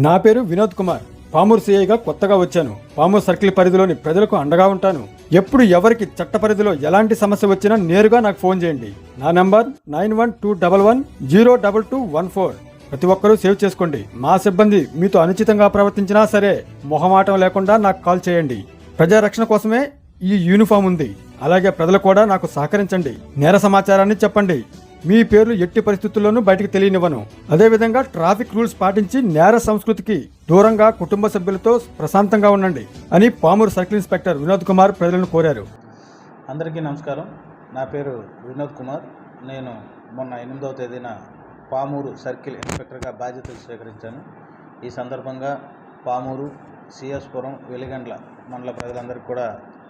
నా పేరు వినోద్ కుమార్. పామూరు సిఐగా కొత్తగా వచ్చాను. పామూరు సర్కిల్ పరిధిలోని ప్రజలకు అండగా ఉంటాను. ఎప్పుడు ఎవరికి చట్ట పరిధిలో ఎలాంటి సమస్య వచ్చినా నేరుగా నాకు ఫోన్ చేయండి. నా నంబర్ 9121102214. ప్రతి ఒక్కరూ సేవ్ చేసుకోండి. మా సిబ్బంది మీతో అనుచితంగా ప్రవర్తించినా సరే మొహమాటం లేకుండా నాకు కాల్ చేయండి. ప్రజారక్షణ కోసమే ఈ యూనిఫామ్ ఉంది. అలాగే ప్రజలు కూడా నాకు సహకరించండి. నేర సమాచారాన్ని చెప్పండి. మీ పేర్లు ఎట్టి పరిస్థితుల్లోనూ బయటకు తెలియనివ్వను. అదేవిధంగా ట్రాఫిక్ రూల్స్ పాటించి నేర సంస్కృతికి దూరంగా కుటుంబ సభ్యులతో ప్రశాంతంగా ఉండండి అని పామూరు సర్కిల్ ఇన్స్పెక్టర్ వినోద్ కుమార్ ప్రజలను కోరారు. అందరికీ నమస్కారం. నా పేరు వినోద్ కుమార్. నేను మొన్న 8వ తేదీన పామూరు సర్కిల్ ఇన్స్పెక్టర్గా బాధ్యతలు స్వీకరించాను. ఈ సందర్భంగా పామూరు, సిఎస్పురం, వెలిగండ్ల మండల ప్రజలందరికీ కూడా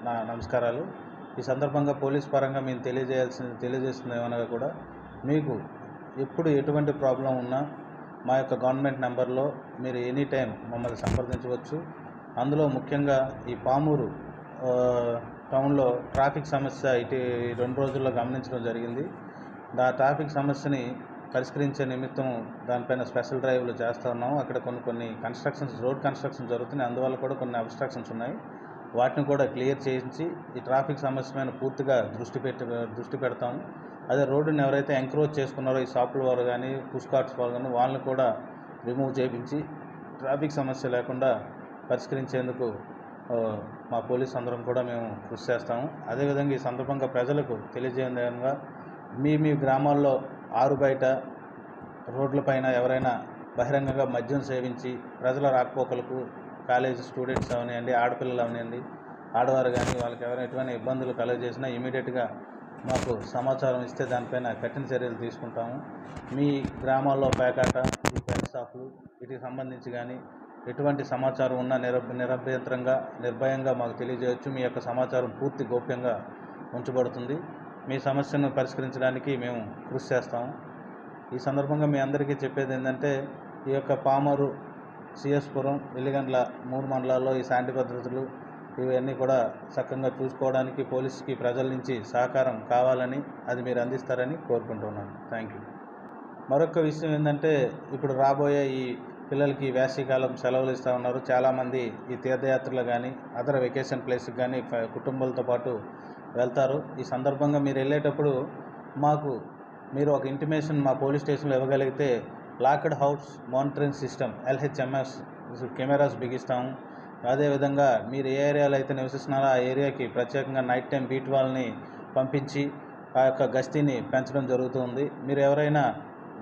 నా నమస్కారాలు. ఈ సందర్భంగా పోలీస్ పరంగా మేము తెలియజేస్తుంది ఏమనగా కూడా మీకు ఎప్పుడు ఎటువంటి ప్రాబ్లం ఉన్నా మా యొక్క గవర్నమెంట్ నెంబర్లో మీరు ఎనీ టైం మమ్మల్ని సంప్రదించవచ్చు. అందులో ముఖ్యంగా ఈ పామూరు టౌన్లో ట్రాఫిక్ సమస్య ఇటు 2 రోజుల్లో గమనించడం జరిగింది. ఆ ట్రాఫిక్ సమస్యని పరిష్కరించే నిమిత్తం దానిపైన స్పెషల్ డ్రైవ్లు చేస్తూ ఉన్నాము. అక్కడ కొన్ని రోడ్ కన్స్ట్రక్షన్ జరుగుతున్నాయి. అందువల్ల కూడా కొన్ని అబ్స్ట్రక్షన్స్ ఉన్నాయి. వాటిని కూడా క్లియర్ చేయించి ఈ ట్రాఫిక్ సమస్య మీద పూర్తిగా దృష్టి పెడతాము. అదే రోడ్డుని ఎవరైతే ఎంక్రోచ్ చేసుకున్నారో ఈ షాపుల వారు కానీ, పుష్ కార్ట్స్ వారు కానీ వాళ్ళని కూడా రిమూవ్ చేయించి ట్రాఫిక్ సమస్య లేకుండా పరిష్కరించేందుకు మా పోలీస్ అందరం కూడా మేము కృషి చేస్తాము. అదేవిధంగా ఈ సందర్భంగా ప్రజలకు తెలియజేయగా మీ గ్రామాల్లో ఆరు బయట రోడ్లపైన ఎవరైనా బహిరంగంగా మద్యం సేవించి ప్రజల రాకపోకలకు కాలేజ్ స్టూడెంట్స్ అవనివ్వండి, ఆడపిల్లలు అవనివ్వండి, ఆడవారు కానీ వాళ్ళకి ఎవరైనా ఎటువంటి ఇబ్బందులు కలుగజేసినా ఇమీడియట్గా మాకు సమాచారం ఇస్తే దానిపైన కఠిన చర్యలు తీసుకుంటాము. మీ గ్రామాల్లో పేకాట, ఈ పెట్ షాపులు వీటికి సంబంధించి కానీ ఎటువంటి సమాచారం ఉన్నా నిరభ్యంతరంగా నిర్భయంగా మాకు తెలియజేయవచ్చు. మీ యొక్క సమాచారం పూర్తి గోప్యంగా ఉంచబడుతుంది. మీ సమస్యను పరిష్కరించడానికి మేము కృషి చేస్తాము. ఈ సందర్భంగా మీ అందరికీ చెప్పేది ఏంటంటే ఈ యొక్క పామూరు, సిఎస్పురం, వెలిగండ్ల 3 మండలాల్లో ఈ శాంతి భద్రతలు ఇవన్నీ కూడా చక్కగా చూసుకోవడానికి పోలీసుకి ప్రజల నుంచి సహకారం కావాలని, అది మీరు అందిస్తారని కోరుకుంటున్నాను. Thank you. మరొక విషయం ఏంటంటే ఇప్పుడు రాబోయే ఈ పిల్లలకి వేసవికాలం సెలవులు ఇస్తూ ఉన్నారు. చాలామంది ఈ తీర్థయాత్రలు కానీ అదర్ వెకేషన్ ప్లేస్కి కానీ కుటుంబాలతో పాటు వెళ్తారు. ఈ సందర్భంగా మీరు వెళ్ళేటప్పుడు మీరు ఒక ఇంటిమేషన్ మా పోలీస్ స్టేషన్లో ఇవ్వగలిగితే locked house monitoring system LHMS cameras బిగిస్తాము. అదేవిధంగా మీరు ఏ ఏరియాలో అయితే నివసిస్తున్నారో ఆ ఏరియాకి ప్రత్యేకంగా నైట్ టైం బీట్ వాళ్ళని పంపించి ఆ యొక్క గస్తీని పెంచడం జరుగుతుంది. మీరు ఎవరైనా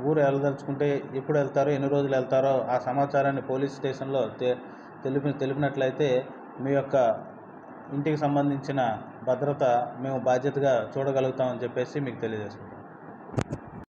ఊరు వెళ్ళదలుచుకుంటే ఎప్పుడు వెళ్తారో, ఎన్ని రోజులు వెళ్తారో ఆ సమాచారాన్ని పోలీస్ స్టేషన్లో తెలిపినట్లయితే మీ యొక్క ఇంటికి సంబంధించిన భద్రత మేము బాధ్యతగా చూడగలుగుతామని చెప్పేసి మీకు తెలియజేసుకుంటాం.